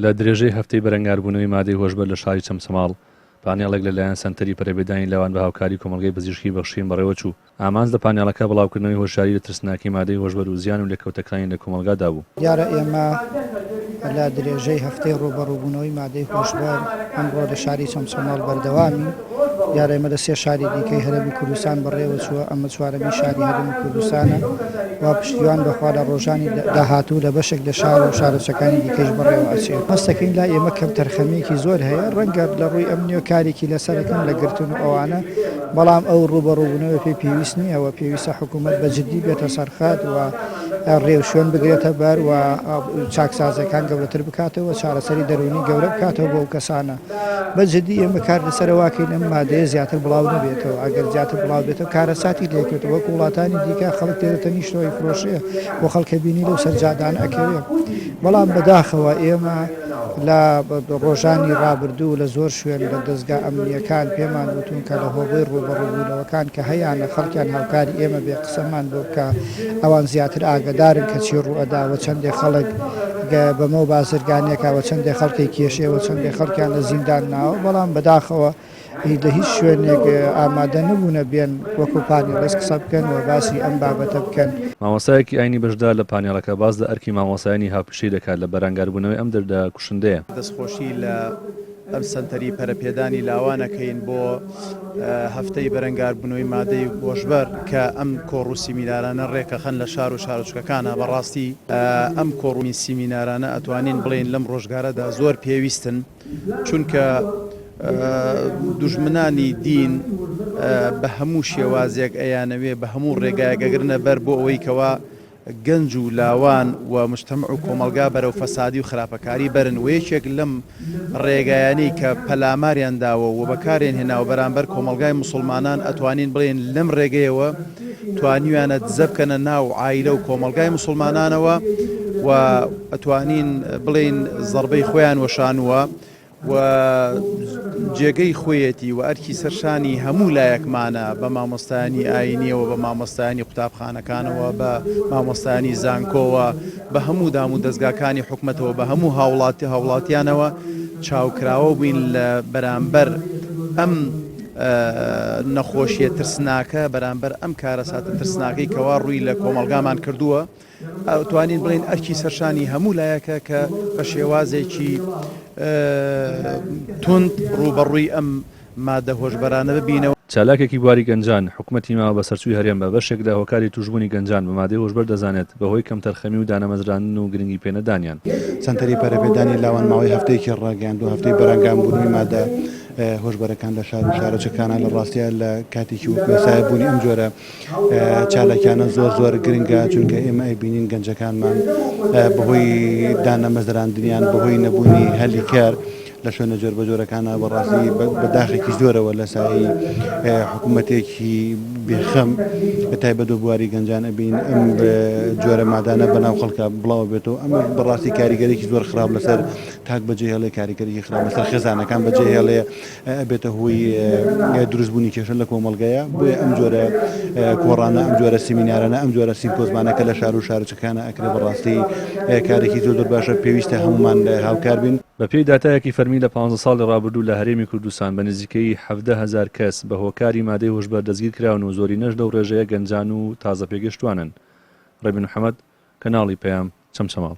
لە درێژەی هەفتەی بەرەنگاربوونەوەی مادەی هۆشبەر لە شاری چەمچەماڵ پانێڵێک لەلایەن سەنتەری پەرەبێدانی لاوان بە هاوکاری کۆمەلگەی پزیشکی بەخشین بەڕێوە چوو. ئامانج لە پانێڵەکە بڵاوکردنەوەی هۆشیاری لە ترسناکی مادەی هۆشبەر و زیان و لێکەوتەکانی لە کۆمەلگادا بوو. دیارە ئێمە لە درێژەی هەفتەی ڕوبەڕووبوونەوەی مادەی هۆشبەر ئەمڕۆ لە شاری چەمچەماڵ بەردەوامی دیارە ئێمە لە 3 شاری دیکەی هەرێمی کوردستان بەڕێوە چووە. ئەمە 4مین شاری هەرێمی کوردستانە و پشتیوان بەخوا لە ڕۆژانی داهاتوو لە بەشێک لە شار و شارەچەکانی دیکەش بەڕێوە ئەچێت. هەستەکەین لا ئێمە کەم تەرخەمێکی زۆر هەیە ڕەنگە لە ڕووی ئەمنیۆ کارێکی لەسەرەکەن لە گرتن و ئەوانە، بەڵام ئەو ڕوبەڕووبوونەوە پێی پێویست نییە و پێویستە حکوومەت بە جددی بێتە سەرخات و ڕێوشوێن بگرێتە بەر و چاکسازەکان گەورەتر بکاتەوە، چارەسەری دەرونی گەورە بکاتەوە بۆ ئەو کەسانە. بە جددی ئێمە کار لەسەرەواکەین ئەم مادەیە زیاتر بڵاو نبێتەوە. ئەگەر زیاتر بڵاو بێتەوە کارەساتی لێکێتەوە، وەکو وڵاتانی دیکە خەڵک تێدەتە نیشتەوەی فرۆشەیە بۆ خەڵکە بینی لەو سەرجادان ئەکەوێت. بەڵام بەداخەوە ئێمە لە ڕۆژانی ڕابردوو لە زۆر شوێن لە دەستگا ئەمنیەکان پێمان وتون کە لە هۆبەی ڕوبەڕووبوونەوەکان کە هەیەە خەڵکیان هاوکاری ئێمە بێ قسەمان بۆ بکە ئەوان زیاتر ئاگدارن کە چی ڕوئەداوە، چەندێک خەڵک بەمە بازرگانیەکەوە، چەندێک خەڵکی کێشەوە، چەندێک خەڵکیان لە زیندان ناوە. بەڵام بەداخەوە لە هیچ شوێنێک ئامادە نبوونە بێن وەکو پانێڵەس قسە بکەن و باسی ئەم بابەتە بکەن. مامۆستایەکی ئاینی بەشدار لە پانێڵەکە باز لە ئەرکی مامۆسایانی هاوپشەی دەکات لە بەرەنگاربوونەوەی ئەم دەردە کوشندەیە. دەستخۆشی لە ئەم سەنتەری پەرەپێدانی لاوانەکەین بۆ هەفتەی بەرەنگاربوونەوەی مادەی هۆشبەر کە ئەم کۆڕوو سیمینارانە ڕێکەخەن لە شار و شارۆچکەکانە. بەڕاستی ئەم کۆڕووی سیمینارانە ئەتوانین بڵێن لەم ڕۆژگارەدا زۆر پێویستن، چونکە دوژمنانی دین بە هەموو شێوازێک ئەیانەوێ بە هەموو ڕێگایەکەگرنە بەر بۆ ئەوەی کەوا گەنج و لاوان و مجتەمع و کۆمەلگا بەرەو فەسادی و خراپەکاری بەرن. و یەکێک لەم ڕێگایانەی کە پەلاماریان داوە و بەکارێن هێناوە بەرامبەر کۆمەلگای موسڵمانان ئەتوانین بڵێن لەم ڕێگەیەوە توانیویانە دزە بکەنە ناو عایلە و کۆمەلگای موسڵمانانەوە و ئەتوانین بڵێن زەربەی خۆیان وەشانووە و جێگەی خۆیەتی و ئەرکی سەرشانی هەموو لایەکمانە بە مامۆستایانی ئاینیەوە، بە مامۆستایانی قوتابخانەکانەوە، بە مامۆستایانی زانکۆوە، بە هەموو دام و دەستگاکانی حکومەتەوە، بە هەموو هاوڵاتیانەوە چاوکراوە بووین لە بەرامبەر ئەم نەخۆشیە ترسناکە، بەرامبەر ئەم کارەساتە ترسناکەی کەوا ڕووی لە کۆمەلگامان کردووە. ئەتوانین بڵێن ئەرکی سەرشانی هەموو لایەکە کە بە شێوازێکی تند ڕوبەڕووی ئەم مادە هۆشبەرانە ببینەوە. چالاکێکی بواری گەنجان حکومەتی ماوە بە سەرچووی هەرێم بە بەشێکدا هۆکاری توشبوونی گەنجان بە مادەی هۆشبەر دەزانێت بەهۆی کەم تەرخەمی و دانەمەزراندن و گرنگی پێنەدانیان. سەنتەری پەرەپێدانی لاوان ماوەی هەفتەیەکی ڕاگەیاند و هەفتەی بەرەنگاربوونەوەی مادە هۆشبەرەکان لە شار و شارەچەکانە لە ڕاستیە لە کاتێکی وەکوێسایە بوونی ئەم جۆرە چالاکیانە زۆر گرنگە، چونکە ئێمە ئەیبینین گەنجەکانمان بەهۆی دانەمەزراندنیان بەهۆی نەبوونی هەلی کار لە شوێنە جۆربەجۆرەکانە بەڕاستی بەداخێکی زۆرەوە لە سایی حکوومەتێکی بێخەم بەتایبەت و بواری گەنجان ئەبین ئەم جۆرە مادانە بەناو خەڵکە بڵاو بێتەوە. ئەمە بەڕاستی کاریگەرێکی زۆر خراپ لەسەر تاک بەجێ هێڵێ کاریگەرێکی خراپ لەسەر خێزانەکان بەجێ هێڵێ ئەبێتە هۆی دروستبوونی کێشە لە کۆمەلگایە. بۆیە ئەم جۆرە کۆڕانە، ئەم جۆرە سیمینارانە، ئەم جۆرە سیمپۆزمانەکە لە شار و شارچەکانە ئەکرێ بەڕاستی کارێکی زۆر باشە، پێویستە هەمومان هاوکار بین. بە پێی داتایەکی فەرمی لە 15 ساڵی ڕابردوو لە هەرێمی کوردستان بە نزیکەی 17,000 کەس بە هۆکاری مادەی هۆشبەر دەستگیر کراون و زۆرینەش لەو ڕێژەیە گەنجان و تازە پێگەشتوانن. ڕێبن محەممەد، کەناڵی پەیام، چەمچەماڵ.